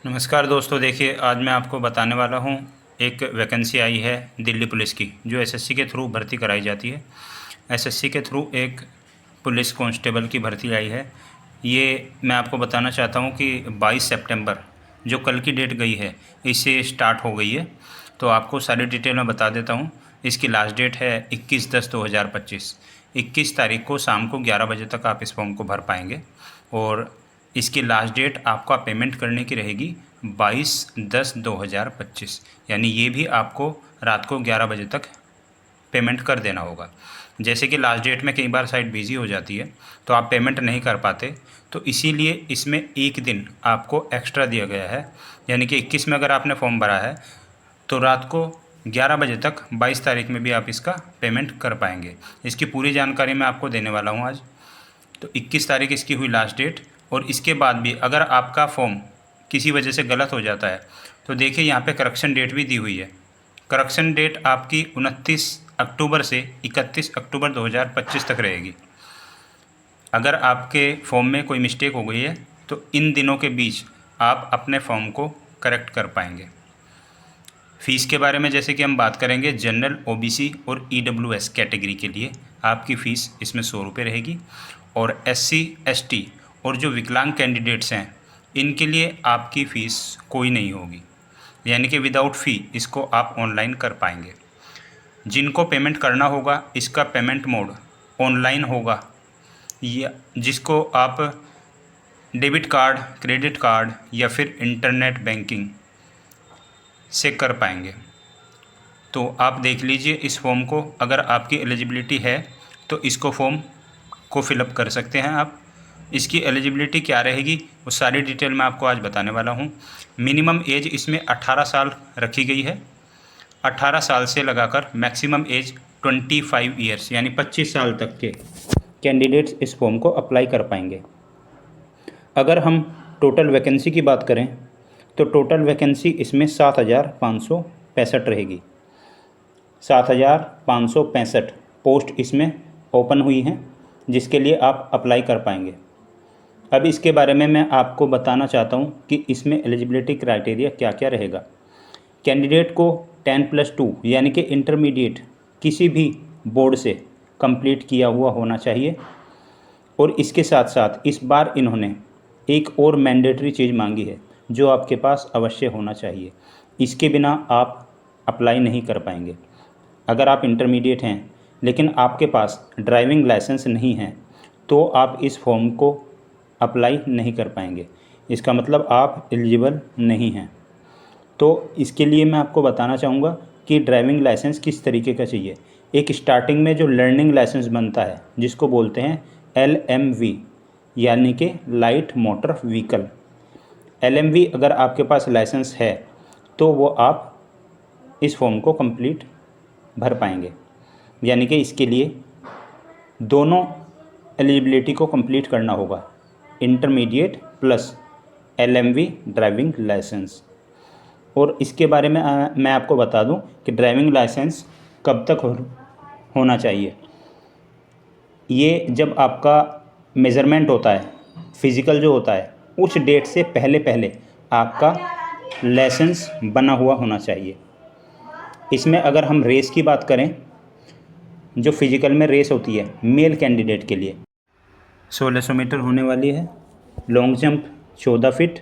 नमस्कार दोस्तों, देखिए आज मैं आपको बताने वाला हूँ। एक वैकेंसी आई है दिल्ली पुलिस की, जो एसएससी के थ्रू भर्ती कराई जाती है। एसएससी के थ्रू एक पुलिस कांस्टेबल की भर्ती आई है। ये मैं आपको बताना चाहता हूँ कि 22 सितंबर जो कल की डेट गई है, इससे स्टार्ट हो गई है। तो आपको सारी डिटेल मैं बता देता हूँ। इसकी लास्ट डेट है 21/10/2025। 21 तारीख को शाम को 11 बजे तक आप इस फॉर्म को भर पाएंगे। और इसकी लास्ट डेट आपका पेमेंट करने की रहेगी 22/10/2025। यानी ये भी आपको रात को 11 बजे तक पेमेंट कर देना होगा। जैसे कि लास्ट डेट में कई बार साइट बिज़ी हो जाती है तो आप पेमेंट नहीं कर पाते, तो इसीलिए इसमें एक दिन आपको एक्स्ट्रा दिया गया है। यानी कि 21 में अगर आपने फॉर्म भरा है तो रात को 11 बजे तक 22 तारीख में भी आप इसका पेमेंट कर पाएंगे। इसकी पूरी जानकारी मैं आपको देने वाला हूँ आज। तो 21 तारीख इसकी हुई लास्ट डेट। और इसके बाद भी अगर आपका फॉर्म किसी वजह से गलत हो जाता है तो देखिए यहाँ पे करेक्शन डेट भी दी हुई है। करेक्शन डेट आपकी 29 अक्टूबर से 31 अक्टूबर 2025 तक रहेगी। अगर आपके फॉर्म में कोई मिस्टेक हो गई है तो इन दिनों के बीच आप अपने फॉर्म को करेक्ट कर पाएंगे। फ़ीस के बारे में जैसे कि हम बात करेंगे, जनरल, ओबीसी और ईडब्ल्यूएस कैटेगरी के लिए आपकी फ़ीस इसमें 100 रुपये रहेगी। और एससी, एसटी और जो विकलांग कैंडिडेट्स हैं, इनके लिए आपकी फ़ीस कोई नहीं होगी। यानी कि विदाउट फ़ी इसको आप ऑनलाइन कर पाएंगे। जिनको पेमेंट करना होगा, इसका पेमेंट मोड ऑनलाइन होगा, या जिसको आप डेबिट कार्ड, क्रेडिट कार्ड या फिर इंटरनेट बैंकिंग से कर पाएंगे। तो आप देख लीजिए इस फॉर्म को, अगर आपकी एलिजिबिलिटी है तो इसको फॉर्म को फिलअप कर सकते हैं आप। इसकी एलिजिबिलिटी क्या रहेगी वो सारी डिटेल मैं आपको आज बताने वाला हूँ। मिनिमम एज इसमें 18 साल रखी गई है। 18 साल से लगाकर मैक्सिमम एज 25 ईयर्स यानी 25 साल तक के कैंडिडेट्स इस फॉर्म को अप्लाई कर पाएंगे। अगर हम टोटल वैकेंसी की बात करें तो टोटल वैकेंसी इसमें 7,565 रहेगी। 7,565 पोस्ट इसमें ओपन हुई हैं, जिसके लिए आप अप्लाई कर पाएंगे। अब इसके बारे में मैं आपको बताना चाहता हूँ कि इसमें एलिजिबिलिटी क्राइटेरिया क्या क्या रहेगा। कैंडिडेट को 10+2 यानी कि इंटरमीडिएट किसी भी बोर्ड से कंप्लीट किया हुआ होना चाहिए। और इसके साथ साथ इस बार इन्होंने एक और मैंडेटरी चीज़ मांगी है जो आपके पास अवश्य होना चाहिए। इसके बिना आप अप्लाई नहीं कर पाएंगे। अगर आप इंटरमीडिएट हैं लेकिन आपके पास ड्राइविंग लाइसेंस नहीं है तो आप इस फॉर्म को अप्लाई नहीं कर पाएंगे। इसका मतलब आप एलिजिबल नहीं हैं। तो इसके लिए मैं आपको बताना चाहूँगा कि ड्राइविंग लाइसेंस किस तरीके का चाहिए। एक स्टार्टिंग में जो लर्निंग लाइसेंस बनता है जिसको बोलते हैं LMV यानी कि लाइट मोटर व्हीकल। LMV अगर आपके पास लाइसेंस है तो वो आप इस फॉर्म को कंप्लीट भर पाएंगे। यानी कि इसके लिए दोनों एलिजिबिलिटी को कंप्लीट करना होगा, intermediate plus LMV driving licence. और इसके बारे में मैं आपको बता दूं कि ड्राइविंग लाइसेंस कब तक होना चाहिए। ये जब आपका मेज़रमेंट होता है, फिज़िकल जो होता है, उस डेट से पहले पहले आपका लाइसेंस बना हुआ होना चाहिए। इसमें अगर हम रेस की बात करें, जो फिज़िकल में रेस होती है मेल कैंडिडेट के लिए 1600 मीटर होने वाली है। लॉन्ग जंप 14 फीट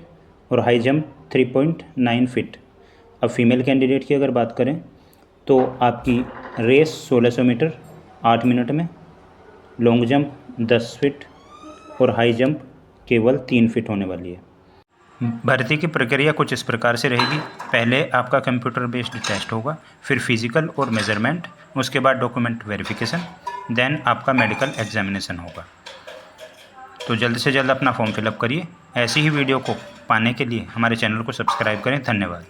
और हाई जंप 3.9 फीट। अब फीमेल कैंडिडेट की अगर बात करें तो आपकी रेस 1600 मीटर 8 मिनट में, लॉन्ग जंप 10 फीट और हाई जंप केवल 3 फीट होने वाली है। भर्ती की प्रक्रिया कुछ इस प्रकार से रहेगी। पहले आपका कंप्यूटर बेस्ड टेस्ट होगा, फिर फिज़िकल और मेज़रमेंट, उसके बाद डॉक्यूमेंट वेरिफिकेशन, देन आपका मेडिकल एग्जामिनेशन होगा। तो जल्द से जल्द अपना फॉर्म फिलअप करिए। ऐसी ही वीडियो को पाने के लिए हमारे चैनल को सब्सक्राइब करें। धन्यवाद।